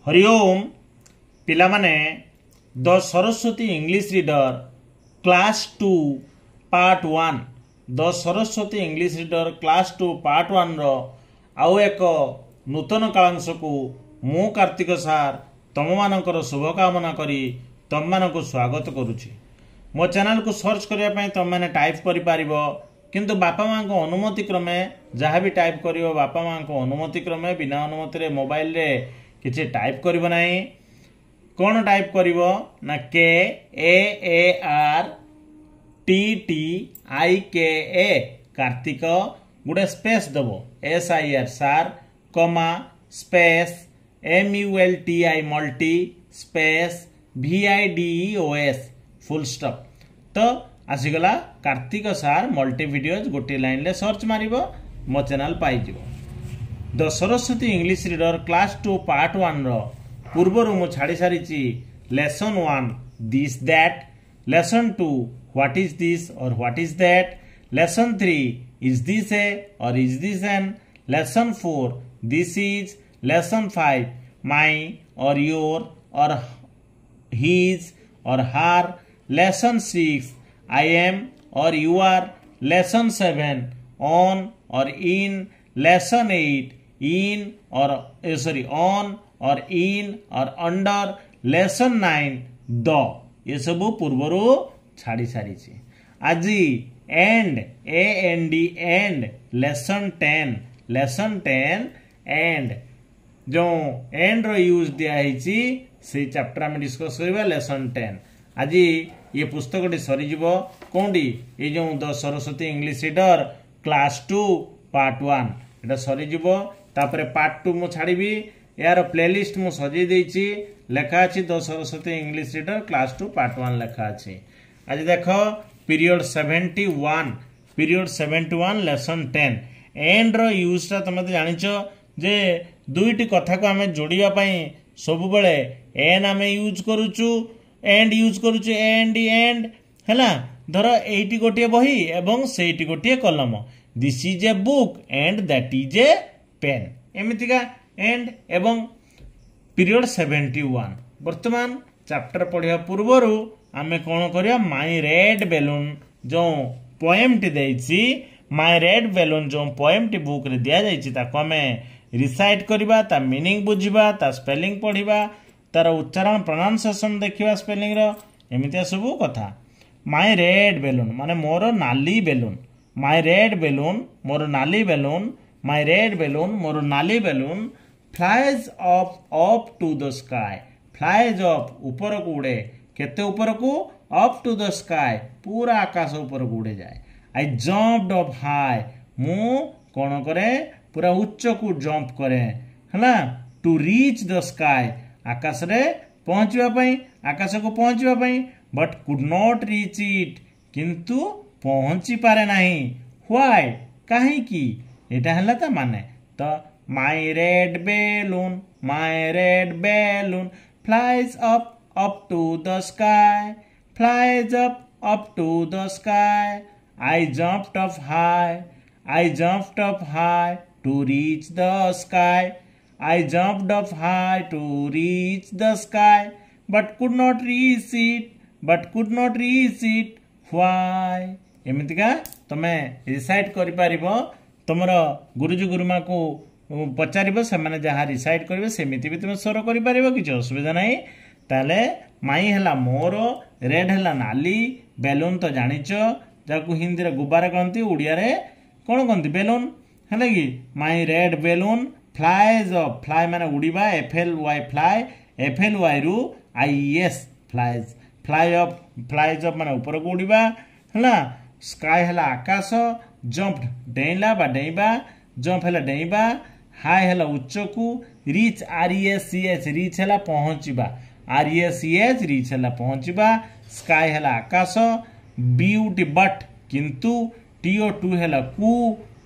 हरिओम पिलामाने the Saraswati English reader class 2 part 1 the Saraswati English reader class 2 part 1 रो आउ एक नूतन कालांश को मु कार्तिक सार तम मानकर शुभकामना करी तम मानक स्वागत करुछि। मो चैनल को सर्च करने तुम मैंने टाइप कर किंतु बापा माँ को अनुमति क्रमे जहाँ भी टाइप कर बापा माँ को अनुमति क्रमे बिना अनुमति मोबाइल रे किसी टाइप करिबो नाही। कौन टाइप करिबो ना KAARTTIKA कार्तिक गुडे स्पेस दबो SIR sir comma space MULTI multi space VIDEOS full stop तो आसीगला कार्तिक सार मल्टी वीडियोज गोटे लाइन ले सर्च मारिबो मो चैनल पाई जिवो। The Saraswati English reader class 2 part 1 रो पूर्वर मु छाड़ी सारी lesson 1 this that, lesson 2 what is this or what is that, lesson 3 is this a or is this an, lesson 4 this is, lesson 5 my or your और his और हार, lesson 6 I am और you are, lesson 7 on और इन, lesson 8 इन और on और इन और under, lesson 9 the ये सब पूर्वर छाड़ी सारी आज and AND and lesson 10 and जो एंड रो यूज दिया से चैप्टर आम डिस्कस करवा लेसन 10। आज ये पुस्तक सरीज कौटी ये जो the Saraswati English reader class 2 part 1 एटा सरीज तापर पार्ट 2 मु छाड़ी यार प्लेलिस्ट मु सजे देछि लेखा अछि the Saraswati English reader class 2 part 1 लेखा अछि। आज देख पीरियड 71 लेसन 10 एंड रो यूज ता तुम जानिछो जे दुईटी कथा को आमे जोड़िया पई सब बेले एन आमे यूज करूचु एंड यूज करूचु एंड हैला धर एटी गोटे बही एवं सेटी गोटे कलम, this is a book and that is a pen एमितिका एंड एवं पीरियड 71 वर्तमान चैप्टर पढ़िया पूर्वर आमे कौन करिया माई रेड बेलून जो पोएम टी देछि माई रेड बेलून जो पोएम टी बुक रे दिया जाइछि ताको आमे रिसाइट करिबा ता मीनिंग बुझिबा ता स्पेलिंग पढ़िबा तार उच्चारण प्रोनाउंसिएशन देखिबा स्पेलिंग रो एमितिया सब कथा। माई रेड बेलून माने मोर नाली बेलून, माई रेड बेलून मोर नाली बेलून, माई रेड बेलून मोर नाली balloon flies up to the sky, flies up ऊपर को उड़े केते ऊपर को अप टू द स्काई पूरा आकाश ऊपर को उड़े जाए। आई जंप्ड अप हाई मु कौन करे पूरा उच्च को जंप करे है टू रीच द स्काई आकाश रे पहुंचवा पई आकाश को पहुंचवा पई but could not reach it किंतु पहुंची पारे नहीं। व्हाई काहे की एटा हला ता माने तो my red balloon flies up to the sky, flies up to the sky. I jumped up high to reach the sky, I jumped up high to reach the sky, but could not reach it. Why? एमितिका तमे recite करि पारिबो तमर गुरुजी गुरुमा को पचारिबो से माने जहा recite करिवे सेमिति भी तुमे स्वर करि पारिबो किछ असुविधा नाही। ताले माई हला मोर, रेड हला नाली, बेलून तो जानिचो जाकू हिंदी रे गुब्बारा कहंती उड़िया रे कोन कहंती बेलून हला कि my red balloon flies up, fly माने उड़ीबा FLY फ्लाई, FLY रु IES फ्लाइज, फ्लाइज अप माने ऊपर को उड़ीबा हला, स्काई हला आकाश, जंप डेइला बा डेइबा, जंप हला डेइबा, हाई हला उच्च को, रीच REACH रीच हला पहुंचीबा, REACH रीच हला पहुंचीबा, स्काई हला आकाश, ब्यूटी बट किंतु TO2 हला कु,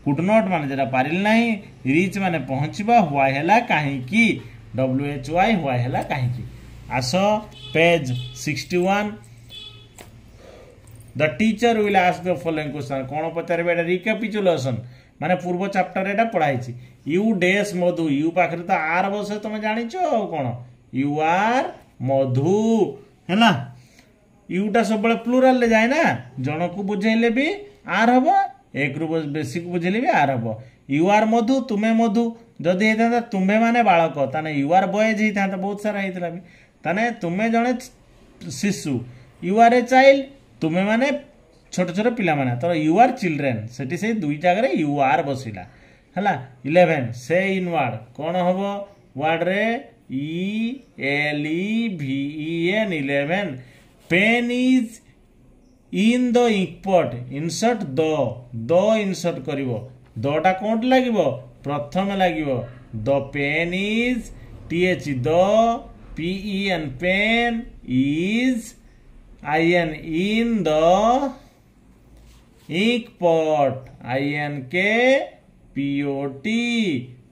कुड नॉट माने जरा पारिल नहीं, रीच माने पहुंचबा, व्हाई हला काहे की WHY व्हाई हला काहे की। आसो page 61 the teacher will ask the following question कौन पचारे बेटा रिकैपिचुलेशन माने पूर्व चैप्टर एटा पढ़ाई यू डेस मधु यू पाखरे तो आर बस तुम जानिच कौन यू आर मधु है यूटा सब प्लूराल जाए ना जन को बुझेले भी आर हम एक रु बेसी को बुझेले भी आर हम यू आर मधु तुम्हें मधु जदि होता तुम्हें माने बालक ताने यू आर बॉयज होता बहुत सारा होता भी ताने तुम्हें जड़े शिशु यू आर ए चाइल्ड तुम्हें माने छोट छोट पिला माने तो यू आर चिल्ड्रेन से दुई जगह यू आर बसिला है 11 से इन वार्ड कौन हम वार्ड रे ELEVEN 11 pen is in the inkpot insert the insert करिवो दटा कोट लागिवो प्रथम लागिवो the pen is TH the PEN pen is IN in the inkpot INK POT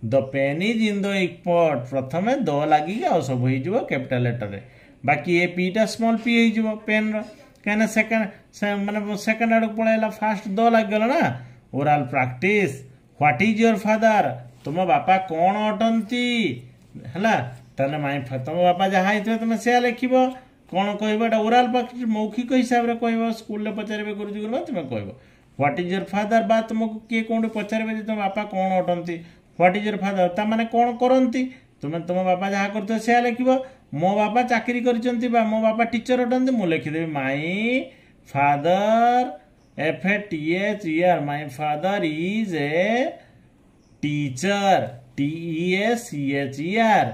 the pen is in the inkpot प्रथम द लगी सब हो कैपिटल लेटर रे बाकी ए पीटा स्मॉल पी हो पेन रहा सेकेंड माने सेकेंड आड़ पड़ेगा फास्ट द लग ना oral practice what is your father तुम बापा कौन अटंती है माई तुम बापा जहाँ होते तुम से लिख कौन कह ओराल प्रैक्टिस मौखिक हिसाब से कह स्कूल पचारे गुरुजी गुरुमा तुम कह व्हाट इज योर फादर बा तुमको किए कौन पचारे तुम बापा कौन अटंती व्हाट इज योर फादर ता माने कौन करती तुम तुम बापा जहाँ कर से लिख मो बापा चाकरी करचंती बा मो बापा टीचर अटंती मु लिखिदेवी my father FATHER my father is a teacher TEACHER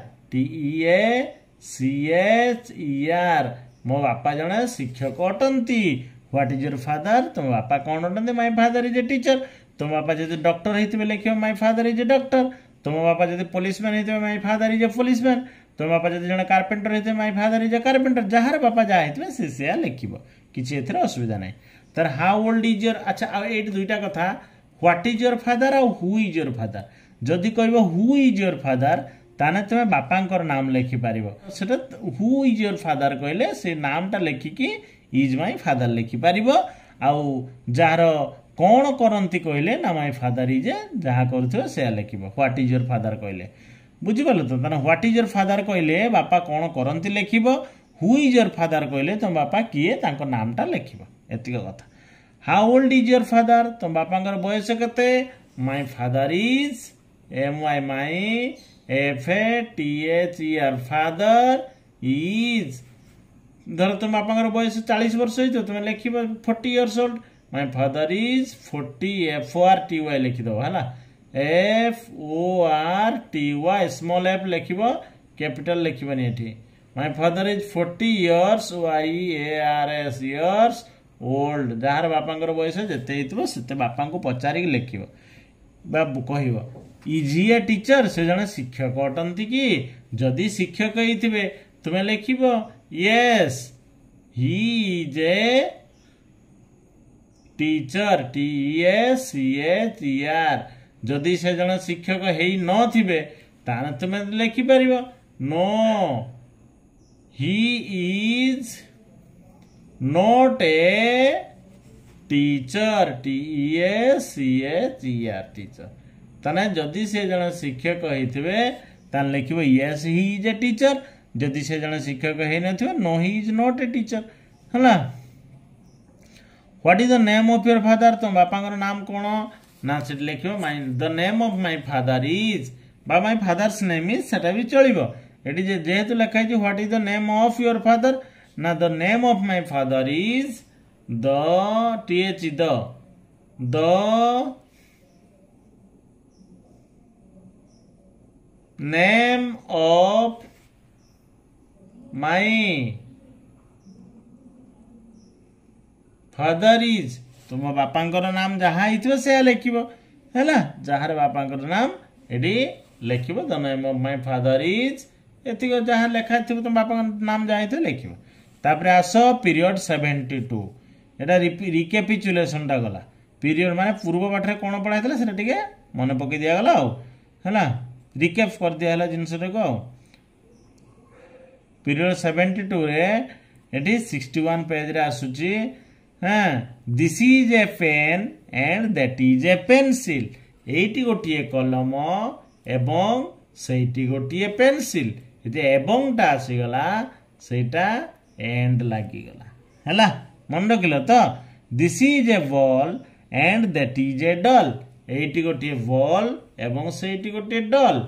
मो बापा जड़े शिक्षक अटंती व्हाट इज योर फादर तुम बापा कौन अटंती my father is a teacher तुम बापा जब डॉक्टर होते लिख my father is a doctor तुम बापा जब पुलिसमैन होते my father is a policeman तुम बापा जब जन कारपेंटर होते my father is a carpenter जार बापा जहाँ होते से लिख किसी असुविधा ना तर हाउ ओल्ड इज योर अच्छा ये दुईटा कथा व्हाट इज योर फादर आउ हु इज योर फादर जदि कह हु इज योर फादर ताने तुम बापांकर नाम लिखिपार से हु इज योर फादर कहले से नामटा लिखिकी इज माई फादर लिखिपार आउ जार कौन करती कहले ना माई फादर इज जहाँ कर से लिख व्हाट इज योर फादर कहले बुझिपाल तो व्हाट इज योर फादर कहले बापा कौन करती लिख हु इज योर फादर कहले तुम बापा किए नामटा लिख एतिक कथा how old is your father तुम बापा बयस केते माई father is MY my FATHER father is धर तुम बापा बयस 40 वर्ष हो तुम लिख 40 years old my father is 40 FORTY लिखिदेव है FORTY स्मॉल f लिख कैपिटल लिखबनी ये माई father is 40 years YARS years old jar बापा बयस जिते से बापा को पचारिक लिख कह इज ही ए टीचर से जने शिक्षक अटंती कि जदि शिक्षक ही तुम्हें लिख yes he is a teacher TEACHER जदि से जन शिक्षक हेई न थिबे ताने तुम्हें लिख पार no he is not a teacher TEACHER teacher ताने जदि से जन शिक्षक होइथिबे तान लिखिबो yes he is a teacher जदि से जन शिक्षक हेई नथिबे no he is not a teacher हला what is the name of your father तुम बापा नाम कौन ना से लिखिबो my the name of my father is बा माय फादर्स नेम इज सेटा भी चलिबो एटी जेहेतु लिखा है what is the name of your father ना the name of my father is the TH the name of my father is तुम बापा नाम जहाँ हो से लिख है जार बापा नाम ये लिख the name of my father is एति जहाँ लिखा थी तुम बापा नाम जहाँ हो लिख तापर आस पीरियड 72 एटा रिकेपिचुलेशन टा गला पीरियड माने पूर्व पाठरे कौन पढ़ाई से टे मन पकई दिगला है रिकेप कर दिया जिनसटा पीरियड 72 रे एटी 61 पेज रे आसुची हाँ this is a pen and that is a pencil एटी गोटे कलम एवं सेठी गोटे पेंसिल ये एवं टा आसीगला सेटा एंड लागिगला हैला मन रखिल तो this is a ball and that is a doll eighty गोटे बॉल एवं सेठी गोटे डॉल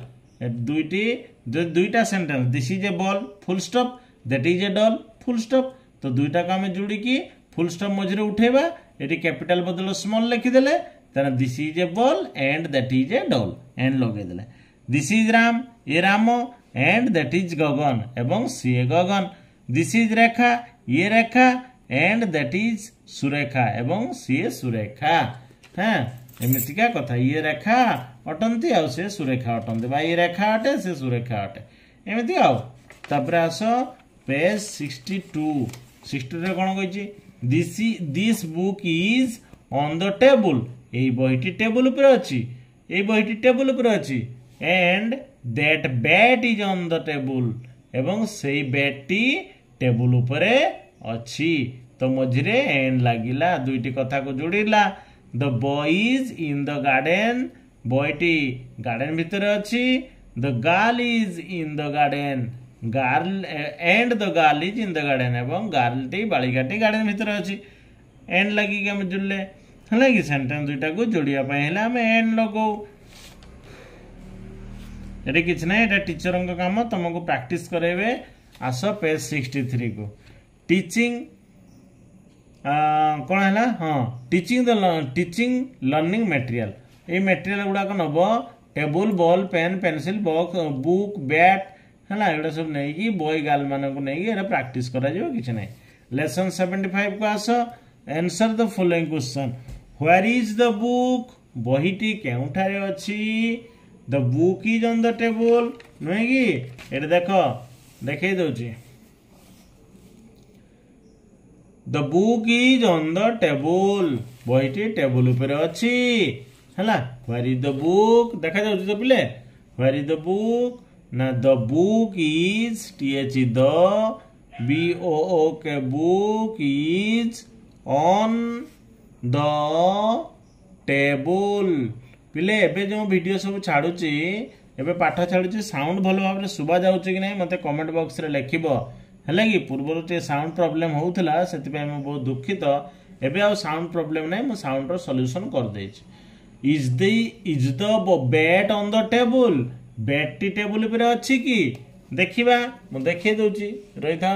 दुईटा sentence this is a ball full stop that is a doll full stop तो दुईटा को आम जोड़ी फुल स्टॉप मझे उठेबा ये कैपिटल बदल स्मॉल लिखिदेले तेना this is a ball and that is a doll and लगेदेले दिस इज राम ये Ram and that is Gagan एवं सी गगन दिस इज रेखा ये Rekha and that is Surekha एवं सी सुरेखा हाँ एमतिका कथा ये रेखा अटंती आ से सुरेखा अटंती बा ये रेखा अटे से सुरेखा अटे एमती आओ तापर आस पेज 62 कौन कही this book is on the table ये बहीटी टेबल पर अच्छी ये बहीटी टेबल पर अच्छी and that bat is on the table एवं से बैटटी टेबल उपरे अच्छी तो मझे एंड लगिला दुईटी कथा को जोड़िला the boy is in the garden बॉयटी गार्डन भितर अच्छी the girl is in the garden girl and the girl is in the garden एवं गर्लटी बालिकाटी गार्डन भितर अच्छी एंड लगी आम जोड़े है कि सेंटेंस दुईटा को जोड़िया आम एंड लगो ये किसी ना ये टीचर काम तुमको प्रैक्टिस करेबे आस पेज 63 को टीचिंग कौन है हाँ टीचिंग लर्निंग मटेरियल ये मटेरियल गुड़ाक नब table ball pen pencil box book bat है एगुड़ा सब नहीं बॉय गर्ल मानक नहीं प्रैक्टिस करा किसी ना लेसन 75 को आस answer the following question where is the book बहीटी केउठारे अच्छी the book is on the table नुहे कि ये देख देखे दौची the book is on the table बहीटी टेबल ऊपर अच्छी है व्हेयर इज द बुक देखा जाउची तो पिले व्हेयर इज द बुक ना the book is T H the BOO के book is on the table पिले एबे जो वीडियो सब छाड़ुची एबे पाठ छाड़ुची साउंड भल भाव में शुभा जाउची कि नहीं मते कमेंट बॉक्स रे लिखिबो है कि पूर्व टे साउंड प्रॉब्लम होउथला सेति पे हम बहुत दुखित एबे आ साउंड प्रॉब्लम नहीं मो साउंड रो सॉल्यूशन कर देछि is the bat on the table bat टी टेबल पर अच्छी कि देखिबा मु देखै दउची रहि था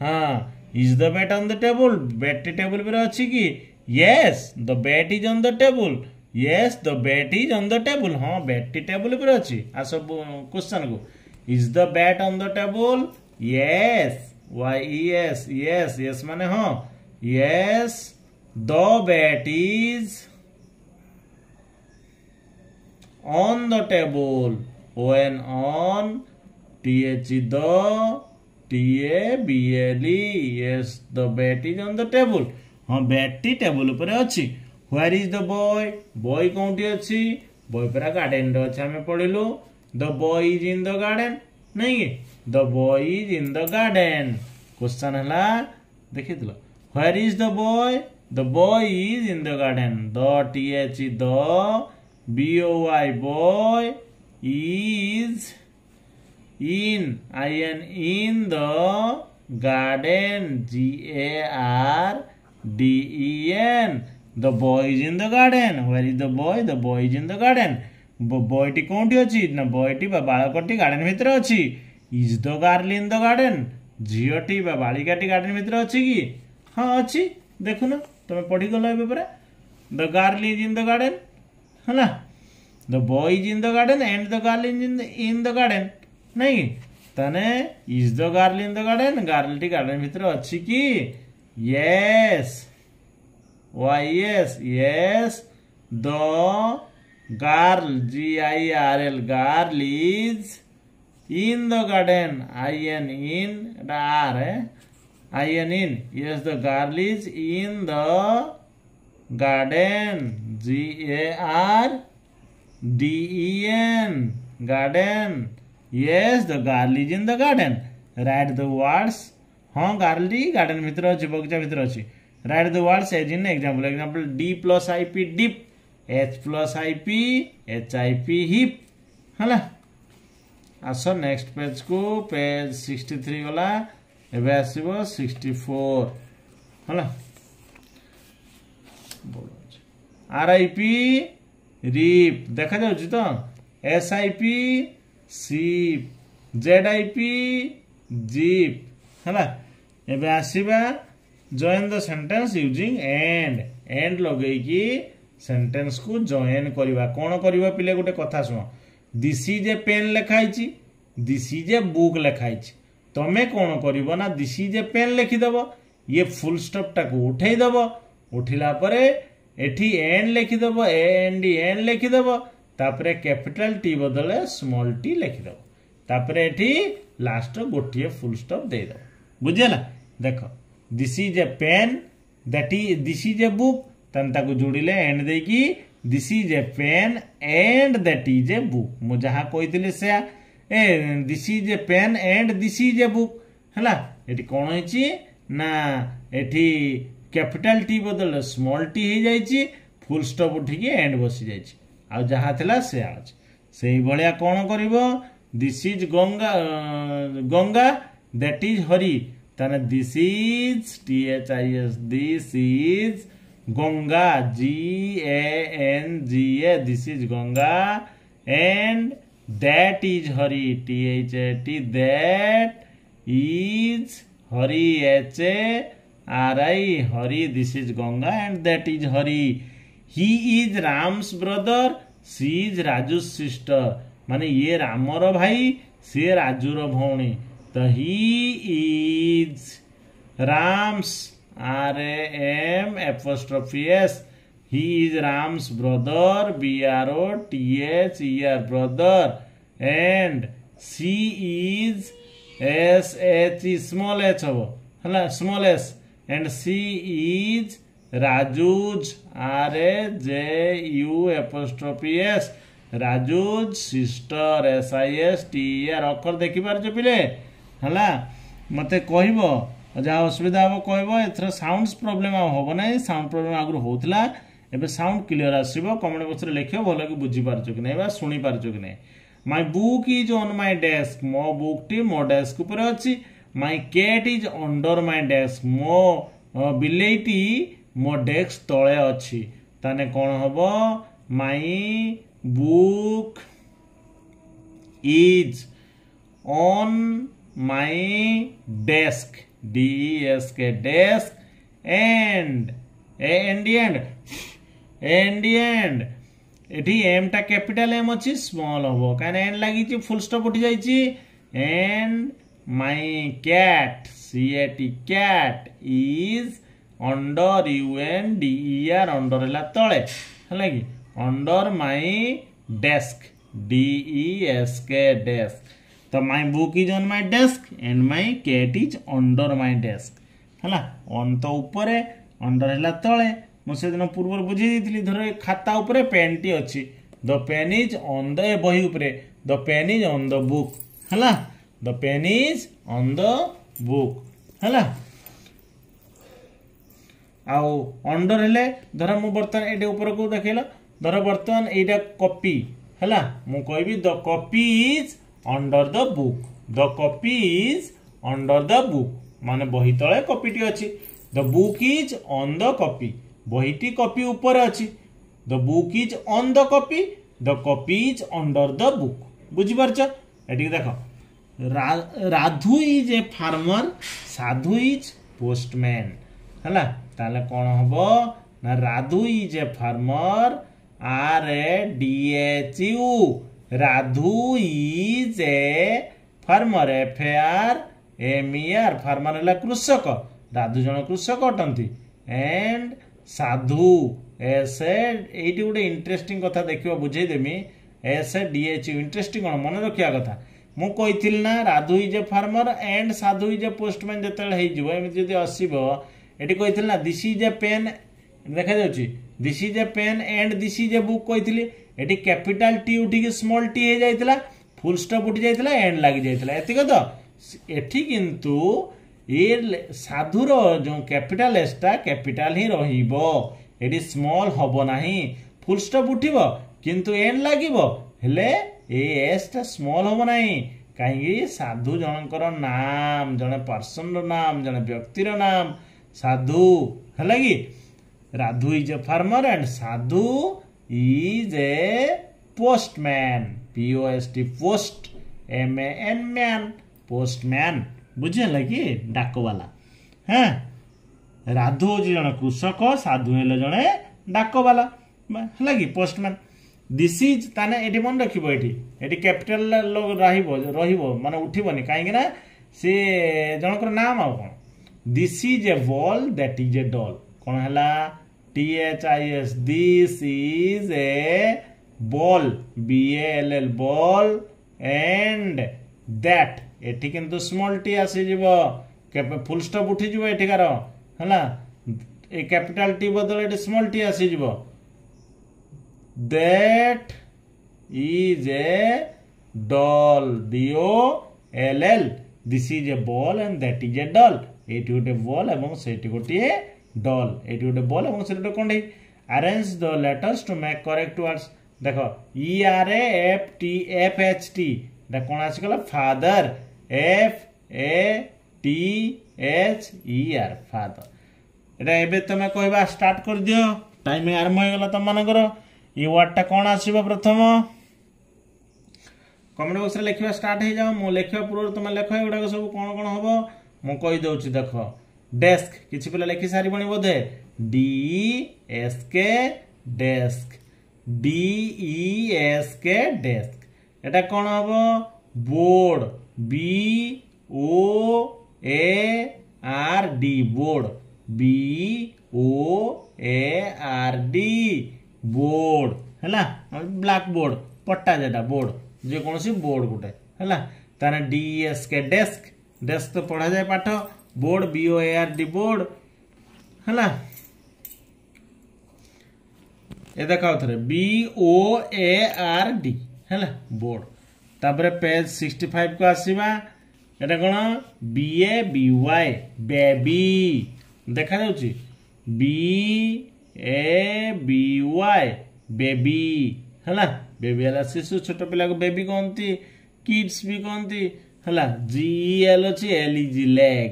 हां is the bat on the table bat टी टेबल पर अच्छी कि yes the bat is on the table yes the bat is on the table हाँ बैट टी टेबल पर अच्छी आ सब क्वेश्चन को is the bat on the table yes yes yes yes माने हाँ yes the bat is on the table when on th the table yes the bat is on the table हाँ bat टी table ऊपर अच्छी where is the boy boy Conti अच्छी boy पर garden रे अच्छी हमें पढ़िलु the boy is in the garden नहीं the boy is in the garden question है देखी दिल where is the boy is in the garden the th the boy boy is in in the garden garden the boy is in the garden where is the boy is in the garden boy टी कोंटी अच्छी ना boy टी बालकटी garden भितर अच्छी is the girl in the garden झीटी बालिकाटी गार्डन भितर अच्छी कि हाँ अच्छी देखुन तुम पढ़ी गल ए the girl is in the garden है the boy is in the garden and the girl is in the garden नहीं तने is the girl in the garden girl टी गार्डन भितर अच्छी कि yes Y yes yes the girl GIRL girl is in the garden in r in yes the girl is in the garden GARDEN garden yes the girl is in the garden write the words हाँ girl T garden भितर अच्छी बगीचा भितर अच्छी write the words as in example D plus IP dip H plus IP HIP hip है। आस next page को page 63 गला एबे आसीबो 64 है। RIP रिप देखा जाउची तो SIP सिप ZIP जिप है। एबे आसीबा join the sentence using and लगे कि सेंटेंस को जॉइन करवा कौन करवा पिले गोटे कथा सुन दिस इज ए पेन लिखाई दिस इज ए बुक लिखाई तमें कौन कर ना दिस इज ए पेन लिखिदेव ये फुल स्टॉप टाक उठेदेव उठिला परे एठी एंड लिखिदेव एंड लिखिदेव तापरे कैपिटल टी बदले स्मॉल टी लिखिदेव तापरे एठी लास्ट गोटे फुल स्टॉप देदेव बुझेला। देख this is a pen that is this is a book ताको जोड़िले एंड देकी this is a pen and that is a book मु जहाँ कही से ए this is a pen and this is a book है। एटी कौन होइछि ना एटी कैपिटल टी बदल स्मॉल टी हो जाइछि फुल स्टॉप उठिकी एंड बसी जाइछि आ जहाँ थिला से आज से भलिया कौन करिवो this is Ganga Ganga that is Hari ताने this is THIS this is Ganga GANGA this is Ganga and that is Hari THAT that is Hari HARI Hari this is Ganga and that is Hari. He is Ram's brother she is Raju's sister माने ये रामर भाई सी राजूर भौणी तो he is Ram's RAM'S he is Ram's brother BROTHER brother and she is SH small h habo hala small s and she is Raju's RAJU'S Raju's sister SISTER अक्षर देखि पारछ पिले हला मते कहबो जहाँ असुविधा हम कह एथर साउंड्स प्रोब्लेम हम ना साउंड प्रोब्लेम आगु होता एबे साउंड क्लियर आसो कमेंट बॉक्स रे लिखियो भल कि बुझी पारछ कि नहीं शुणी पारछ कि नहीं। My book is on my desk मो बुक टी मो डेस्क ऊपर अछि। My cat is under my desk मो बिलेईटी मो डेस्क तळे अछि ताने कोन हबो my book is on my desk DESK desk and एठी एम टा कैपिटल एम अच्छी स्मॉल हम कहीं एंड लगी फुल स्टॉप उठी जाइए and my cat CAT cat is under UNDER under है तले है कि under my desk DESK desk तो my book is on my desk and my cat is under my desk है ऑन तो ऊपर अंडर है तले मुझे दिन पूर्व बुझे दी धर खाता उपरे पेन टी अच्छी the pen is on the बही उपरे the pen is on the book है the pen is on the book है आउ अंडर हेले धर मु बर्तमान ये ऊपर को देखला धर बर्तमान यहाँ कॉपी है मु कहबी the copy is under the book the copy is under the book माने बही तले कॉपी टी अच्छी the book is on the copy बहीटी कॉपी ऊपर अच्छी the book is on the copy is under the book बुझी पारछ एटी देख Radhu is a farmer Sadhu is postman है ताले कौन हबो ना Radhu is a farmer RADHU Radhu is a farmer FARMER farmer है कृषक राधु जन कृषक अटंती एंड साधु ये गोटे इंटरेस्टिंग कथा देखिए बुझेदेमी SADHU इंटरेस्टिंग कौन मन रखा कथा मु कही ना Radhu is a farmer and Sadhu is a postman जो एमती आसो ये कही ना दिस इज ए पेन देखा जाऊँगी this is a pen and this is a book कही ये कैपिटाल टी उठिक स्मॉल टी हो जाता फुल स्टॉप उठी जाता एंड लगी जाता एतिक तो एठी किंतु ये साधुर जो कैपिटाल एसटा कैपिटाल ही रहिबो एडी स्मॉल हबो नाही फुल स्टॉप उठिबो किंतु एन लागिबो हेले ए एस टा स्मॉल होबो नाही कहीं साधु जनकर नाम जने पर्सन नाम जने व्यक्तिर नाम साधु है कि Radhu is a farmer and Sadhu is a postman POST post MAN man postman बुझे कि डाकवाला हाँ राधु हूँ जन कृषक साधु हेले जड़े डाकवाला है कि पोस्टमैन दिस इज ताने एटी मन रखिबो एटी कैपिटल रहिबो माने उठिबोनी काहे ना से जनकर नाम आ कोन this is a ball that is a doll कोन हला THIS this is a ball BALL ball and that एटी किंतु स्मॉल टी आसी जीवो फुल स्टॉप उठी जीवो एठिकार हला ए कैपिटल टी बदल एटी स्मॉल टी आसी जीवो that is a doll DOLL this is a ball and that is a doll eighty गोटे बॉल एवं सेटी गोटे डॉल एटी गोटे बॉल एवं सेटी गोटे कंढे arrange the letters to make correct words देखो ERAFTFHT दा कोन आसी गला फादर FATHER फादर एटा एबे तमे कहबा स्टार्ट कर दियो टाइम आरंभ हो गला तम मानकर ये वर्डटा कौन आसीबो प्रथम कमेंट बॉक्स रे लिखिबा स्टार्ट हो जाओ मो लिखिबा पूर्व तुम लिख एगुडा सब कौन कौन हबो मो कहि दउची देखो डेस्क किछि पिला लिखि सारी बणी बोधे DESK डेस्क DESK डेस्क एटा कौन हबो board BOARD board BOARD board है ब्लैक बोर्ड पट्टा जेटा बोर्ड जे कौन सी बोर्ड गोटे है ताने DESK डेस्क डेस्क तो पढ़ा जाए पाठ बोर्ड BOARD बोर्ड है ये देखा BOARD है बोर्ड तापर पेज 65 को आसीबा एटा कौन BABY बेबी देखा जाउची BABY बेबी है बेबी है शिशु छोट पिला को बेबी कहती किड्स भी कहती है GEL अच्छी LEG लेग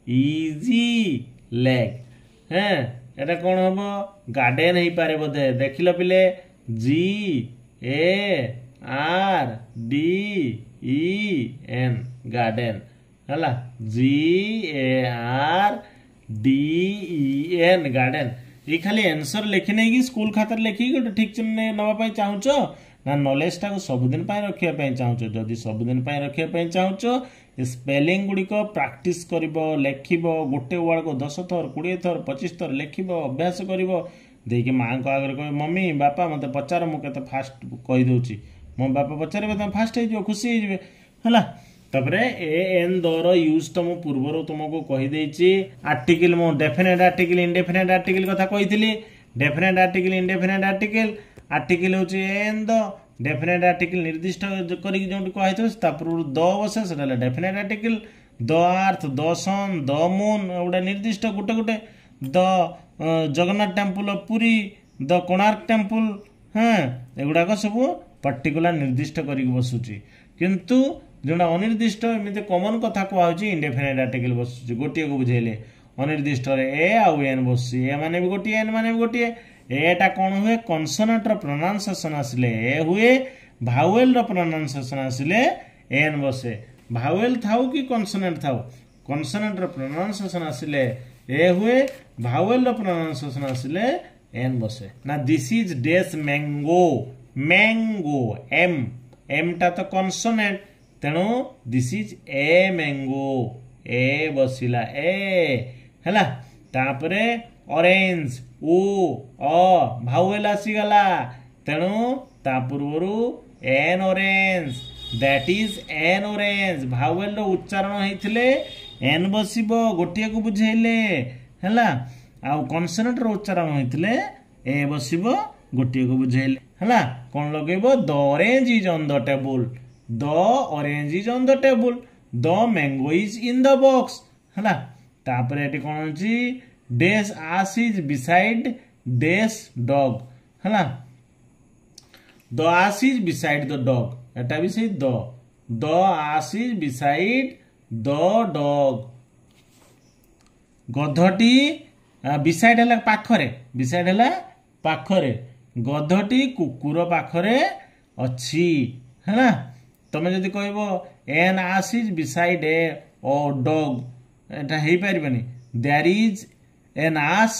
LEG लेग है एटा कौन हम गार्डन हो पारे बोधे देख लो पिले GARDEN गार्डन है GARDEN गार्डन ये खाली आंसर लिखि नहीं कि स्कूल खातर लिखि गोटे ठीक से नवा चाहूच ना नॉलेज टाक सबुदिन रखा चाहूच जदि सबुदिन रखा चाहूच स्पेलिंग गुड़िक प्रैक्टिस कर लेख गोटे वर्ड को 10 थर 20 थर 25 थर लिख अभ्यास कर देखिए माँ को आगे कह मम्मी बापा मत पचार मुझे फास्ट कहीदे मो बापा पचारे तुम फास्ट हो खुशी है एन दर यूज तो मुझे पूर्वर तुमको कहीदे आर्टिकल मो डेफिनेट आर्टिकल इंडेफिनेट आर्टिकल कथा कही definite article indefinite article article हूँ एन द डेफिनेट आर्टिकल निर्दिष्ट करी जो कही द बसे से definite article the earth the sun the moon गोटे निर्दिष्ट गोटे गोटे the Jagannath temple of Puri the Konark temple हाँ एगुड़ाक सब पर्टिकुलर निर्दिष्ट कर बसुची किंतु जोड़ा अनिर्दिष्ट एमती कमन कथा कहुच्छी इंडेफिनेट आर्टिकल बसुची गोटे को बुझेले अनिर्दिष्ट ए आउ एन बस ए माने भी गोटे एन माने भी गोटे एटा कौन हुए कन्सोनेंट प्रोनाउंसिएशन आसिले ए हुए भावेल प्रोनाउंसिएशन आसिले एन बसे भावेल थाउ कि कन्सोनेंट थाउ कन्सोनेंट प्रोनाउंसिएशन आसिले ए हुए भावेल प्रोनाउंसिएशन आसिले एन बसे ना दिस इज डेस मैंगो मैंगो एम टा तो कन्सोनेंट तेणु this is a mango a बसिला ए हैला तापरे ऑरेंज ओ अ भावेल आसीगला तेणु ता पूर्वरु an orange that is an orange भावेल रो उच्चारण होइथिले एन बसिबो गोटिया को बुझेले हैला आ कन्सोनेंट रो उच्चारण होइथिले ए बसिबो गोटिया को बुझेले हैला कोन लगेबो the orange is on the table the orange is on the table the mango is in the box हैला तापरे एटी कोन अछि डेस ass is beside dash dog है the ass is beside the dog एटा भी सही the ass is beside the dog गधटी beside है पाखरे beside है पाखरे गधटी कुकुर पाखरे अच्छी है ना तुम जदि कहबो an ass is beside a dog Etah hay परिबनी there is an ass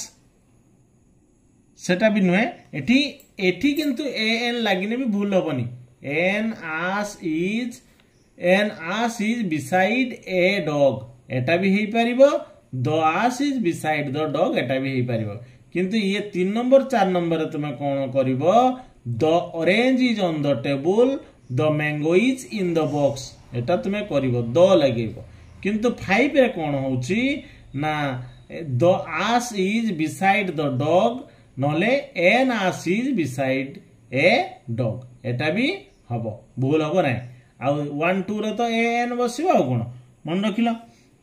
सेटा भी नुहे एठी एठी किंतु an लागिने भी भूल होबनी an ass is beside a dog एटा भी हेई परिबो the ass is beside the dog एटा भी हेई परिबो किंतु ये 3 नंबर 4 नंबर तुम कौन करिवो the orange is on the table the mango is in the box एटा तुम करिवो the लगेबो किंतु 5 रे कौन होउची ना the ass is beside the dog नले an ass is beside a dog एटा भी हबो भूल हबो नै आ 1 2 रे तो an बसिबो आ कोन मन रखिलो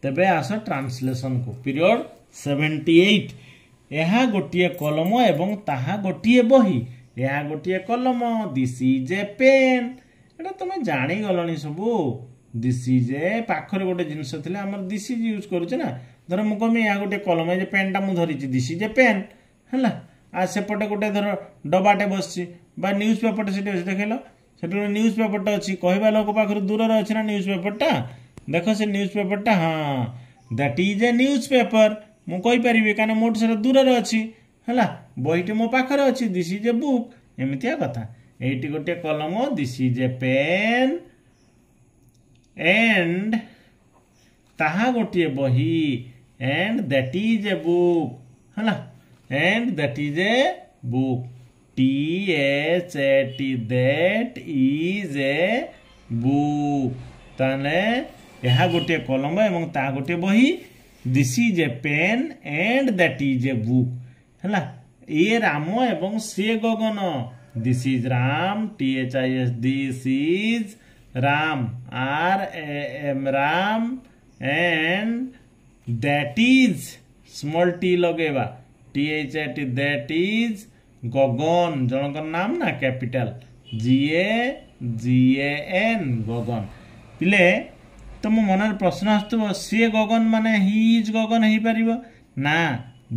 तबे आस ट्रांसलेशन को पीरियड 78 यह गोटे कलम एवं ताहा गोटे बही यह गोटे कलम दिस इज ए पेन एटा तुम जानी गलनी सबू दिस इज ए पाखरे गोटे जिनस थिले हमर दिस इज यूज करूछ ना धर मु कमी यह गोटे कलम ए जे पेन टा मु धरिछि दिस इज ए पेन हला आ सेपटे गोटे धर डबाटे बसछि बा न्यूज पेपर सेटे देखैलो सेटे न्यूज पेपर टा अछि कहबा लोक पाखर दूर रे अछि ना न्यूज पेपर टा देखो से न्यूज पेपर टा हां that is A news paper मु कहि परिबे काने मोट से दूर रे अछि हला बहिटी मो पाखरे अछि दिस इज ए बुक एमितिया कथा एठी गोटे कलम this is a pen and ताहा गोटे बही and that is a book हला and that is a book THAT that is a book ताने यह गोटे कलम एवं ता गोटे बही this is a pen and that is a book हला ए राम एवं से Gagan this is Ram THIS this is Ram RAM Ram and that is small T लगेवा THAT दैट इज गगन जनकर नाम ना कैपिटल GAN गगन पिले तुम मन प्रश्न आसुव सी गगन माने ही इज गगन हो पार ना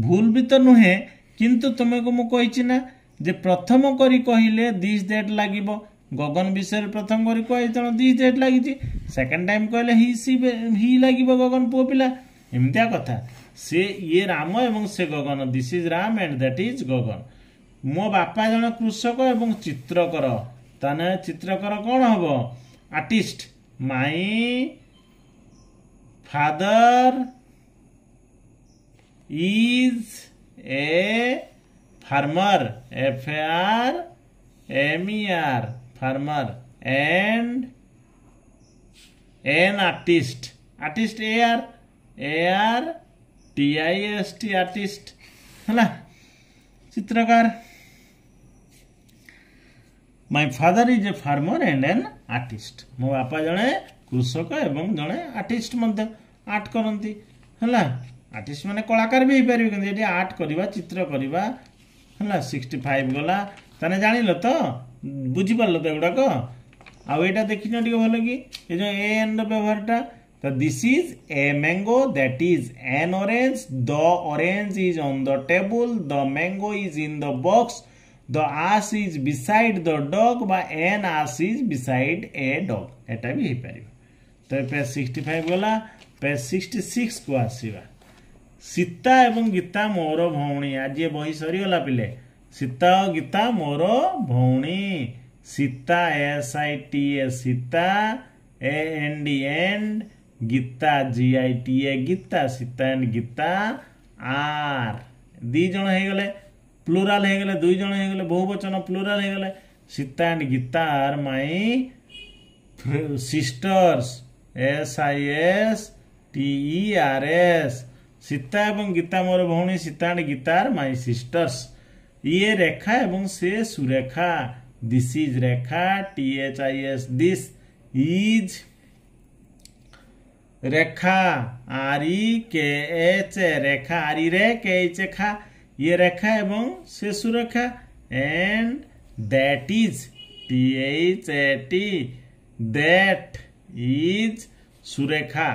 भूल भी तो नुहे किंतु तुमको मु कही ना जे प्रथम करी कहले दिस दैट लागिबो गगन विषय प्रथम करी कहि त दिस दैट लागिछि सेकंड टाइम कहले ही लागिबो गगन पो पिला एमितिया कथा से ये राम एवं से Gagan this is Ram and that is Gagan मो बापा जन कृषक एवं चित्रकर ताने चित्रकर कौन हबो artist my father is a farmer FARMER farmer and an artist ARTIST artist हला चित्रकार my father is a farmer and an artist मो बापा जने कृषक एवं जने आर्टिस्ट मध्य आर्ट करंती हला आर्टिस्ट माने कलाकार भी हो पारे कि आर्ट करवा चित्र करवा है 65 गला ताने जानिल तो बुझी पारल तो एगुड़ाक आईटा देखी टे भल कि ये जो एन व्यवहारटा तो this is a mango that is an orange the orange is on the table the mango is in the box the ass is beside the dog बा an ass is beside a dog एटा भी हो पार तो page 65 गला page 66 को आसीबा सीता एवं गीता मोर भौणी आज ये बही सरीगला पिले सीता और गीता मोर भौणी Sita SITA Sita AND and Gita GITA Gita Sita and Gita are दी जन हो गले प्लूराल हो गले दुई जन हो गले बहुवचन प्लूराल हो गले Sita and Gita are my sisters SISTERS Sita एवं गीता मोर भौणी सीता एंड गीतार माई सिस्टर्स ये रेखा एवं से Surekha this is Rekha THIS this is Rekha REKH Rekha आरी रे के खा ये रेखा एवं से Surekha and that is THAT that is Surekha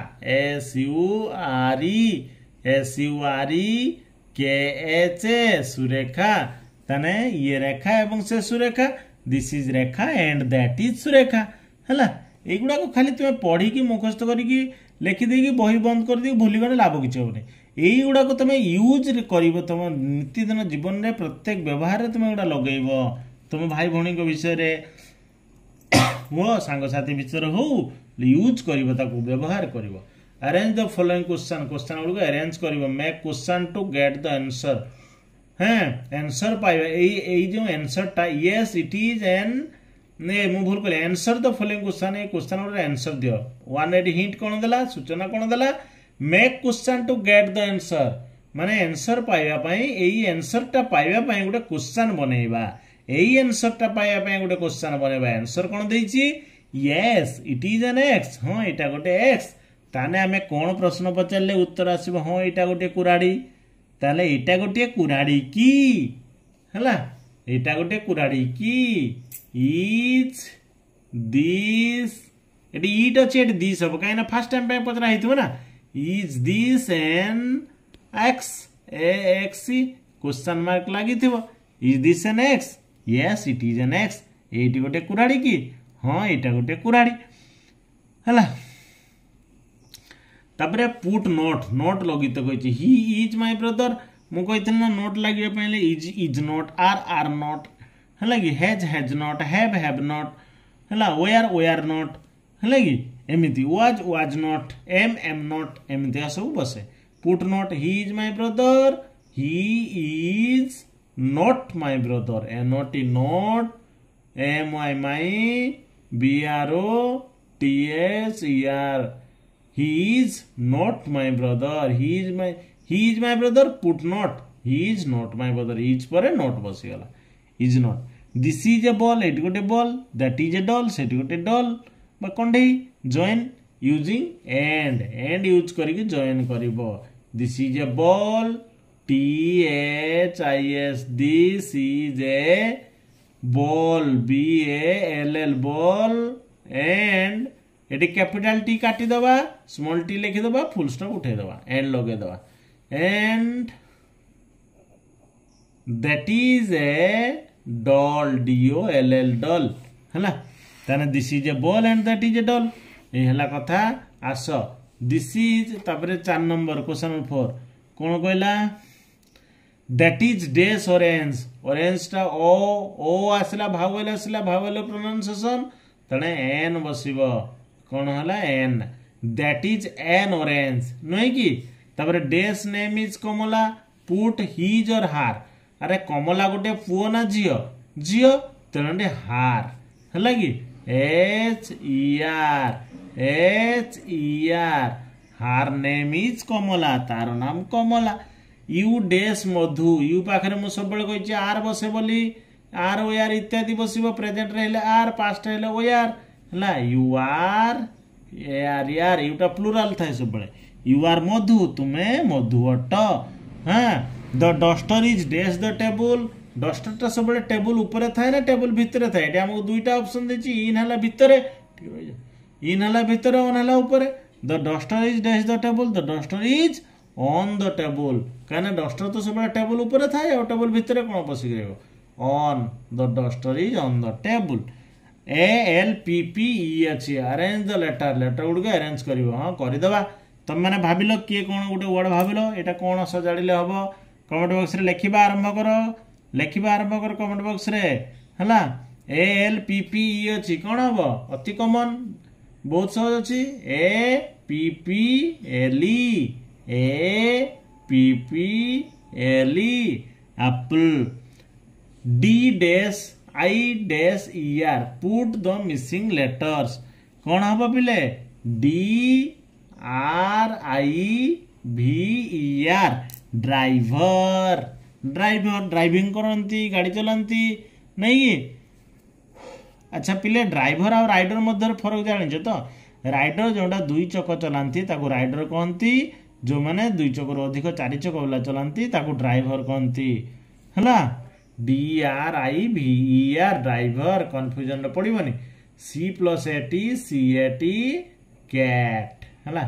SUREKHA Surekha तने ये रेखा एवं से Surekha this is Rekha and that is Surekha है एगुड़ा को खाली तुम्हें पढ़ी की मुखस्त करके लिखिदेकी बही बंद कर दी भूली गले लाभ किसी हेनी यहीगुड़ा को तुम यूज कर तुम नीतिदिन जीवन में प्रत्येक व्यवहार तुम एगुड़ा लगेब तुम भाई भौणी विषय हो सांगसाथी विषय हो यूज कर व्यवहार कर arrange the following question question गुड़ अरेंज कर make question to get the answer हाँ आंसर पाइबा जो आंसर टा यस इट इज एन ने मु भूल कली आंसर द फॉलोइंग क्वेश्चन ये क्वेश्चन गुड़ आंसर दियो वन एट हिंट कौन देला सूचना कौन देला make question to get the answer माने आंसर पाइबा यही आंसर टा पाइबा गोटे क्वेश्चन बनैबा यही आंसर टा पाइबा गोटे क्वेश्चन बनैबा आंसर कौन देछि yes it is an X हाँ एटा गोटे एक्स ताने आमे कौन प्रश्न पचारे उत्तर आसब हाँ एटा गोटे कुराड़ी ताले एटा गोटे कुराड़ी की हैला एटा गोटे कुराड़ी की इज दिस एटी ईट अछि एटी दिस हम काहे ना फर्स्ट टाइम पे पचरा हेतु ना is this an axe axe question mark लगी थो is this an axe yes it is an axe एटी गोटे कुराड़ी की हाँ एटा गोटे कुराड़ी हैला तापरे पुट नोट नोट लगी तो कही ही इज माय ब्रदर मु कही ना नोट लगे पहले इज नोट आर नोट है कि हैज नोट हैव नोट है वेयर नोट है कि एमती वाज नोट एम नोट एमती सब बसे put note he is my brother he is not my brother NOT note MY my BROTHER he is not my brother he is my brother put not he is not my brother is पर not बसीगला is not this is a ball eighty गोटे ball that is a doll सेटी गोटे doll बा कंडेई join using and use करिके join करिवो this is a ball THIS this is a ball BALL ball and eighty capital T काटी दबा small T लिखि दबा full stop उठे दबा एंड लगे दबा and that is a doll DOLL doll हैला ताने this is a ball and that is a doll ए हला कथा आस दिस इज तापरे 4 नंबर क्वेश्चन नंबर 4 कोन कहला दैट इज डेस ऑरेंज ऑरेंज टा ओ आसला भावेल प्रोनाउंसिएशन तने एन बसिबो कौन है an that is an orange नुहे कि तापर डेस name is Kamala put his और हार अरे कमला गोटे पुओ ना झीओ तेणु हार है कि HER हार नेम इज कमला तार नाम कमला यू डेस मधु यू पाखे मुझे सब कही आर बसे बोली आर ओआर इत्यादि बस प्रेजेंट रहे आर पास्ट रहे ओआर है यू आर यार यूटा प्लूराल थाए सब यू आर मधु तुम्हें मधु अट हाँ द डस्टर इज डेस द टेबुल डस्टर टा सब टेबुल ऊपर थाए ना टेबुल भितर थाए ये आमको दुईटा ऑप्शन देछि इन हला भितर इन हला भितर ऑन हला ऊपर द डस्टर इज डेस the table the duster is on the table कहीं डस्टर तो सब टेबुल ऊपर थाए और टेबुल भितर कौन पशिक रहा on the duster is on the table ALPPE अच्छी अरेंज द लेटर गुड़ अरेंज कर हाँ करदे तुम मैंने भाविल किए कौन गोटे वर्ड भाविल यहाँ कौन सजाड़े हम कमेंट बॉक्स रे लिखा आरंभ कर कमेंट बॉक्स रे है ALPPE अच्छी कौन हम अति कमन बहुत सहज अच्छी APPLE Apple DER put the missing letters कौन हम पिले DRIVER ड्राइवर ड्राइविंग करती गाड़ी चलाती नहीं अच्छा पिले ड्राइवर और राइडर मध्य फरक जान तो राइडर जोटा दुई चक चलाती राइडर कहती जो मैंने 2 चक्र अधिक 4 चक वाला चलाती ताको ड्राइवर कहती है। DRIVER ड्राइवर कन्फ्यूजन पड़ोनी C प्लस एटी CAT कैट है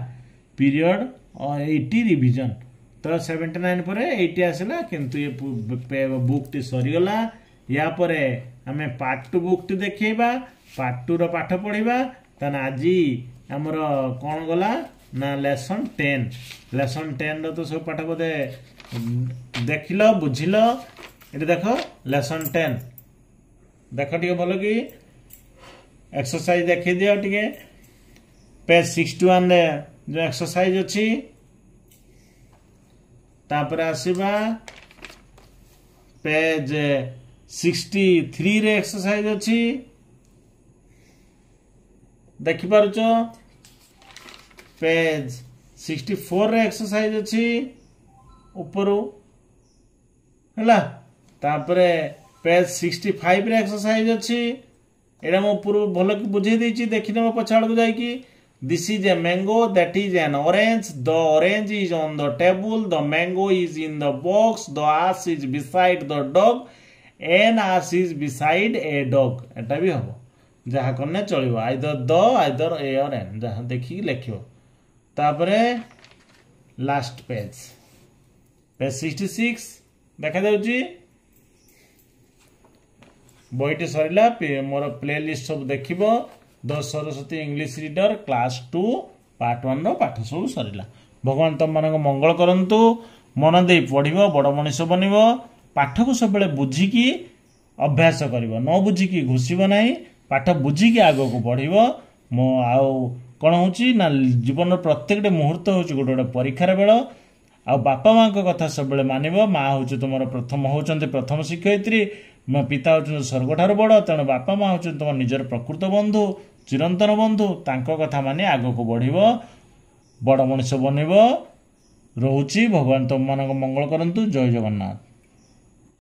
पीरियड 80 रिविजन तो 79 पर 80 आसला किंतु ये बुक टी सरीगला या पर आम पार्ट 2 बुक टी देखा पार्ट 2 पाठ पढ़ा तान आज आमर कौन गला ना लेसन 10 तो सब पाठ बोधे देखिल बुझिल ये देख लेसन 10 देख टे भल कि एक्सरसाइज देखी दियो टे पेज 61 रे जो एक्सरसाइज अच्छी तापर आसीबा पेज 63 रे एक्सरसाइज अच्छी देखि पारुछ पेज 64 रे एक्सरसाइज अच्छी ऊपर है तापरे पेज 65 रे एक्सरसाइज अच्छी एटा मो पूर्व भल कि बुझे देछि देखि न पछाड़ को जाई कि this is a mango that is an orange the orange is on the table the mango is in the box the ass is beside the dog an ass is beside a dog एटा भी हबो जहाँ करने चलो either ए और N जहाँ देखिए लिखो तापरे लास्ट पेज 66 देखा जाउची बईटे सरला मोर प्ले लिस्ट सब देखिबो द Saraswati English reader class 2 part 1 रो पाठ सब सरला। भगवान तुम मानक मंगल करंतु मन दे पढ़िबो बड़ मनीष बनिबो पाठ को सब बेले बुझिकी अभ्यास करिवो न बुझिकी घुसिबो नाही पाठ बुझिकी आगो को बढ़िबो मो आउ कौन होची ना जीवन प्रत्येक मुहूर्त होची गोटे गोटे परीक्षार बेल आ बापा माँ कथा सब बेले मानिबो माँ होची तुम प्रथम होचंती प्रथम शिक्षयित्री मो पिता होचंती स्वर्ग ठार बड़ तेणु बापा माँ होचंती तुम निजर प्रकृत बंधु चिरंतन बंधु तांको कथा मानि आगो को बढ़िबो बड़ मनीष बनिबो। रहुची भगवान तुम मानक मंगल करंतु। जय जगन्नाथ।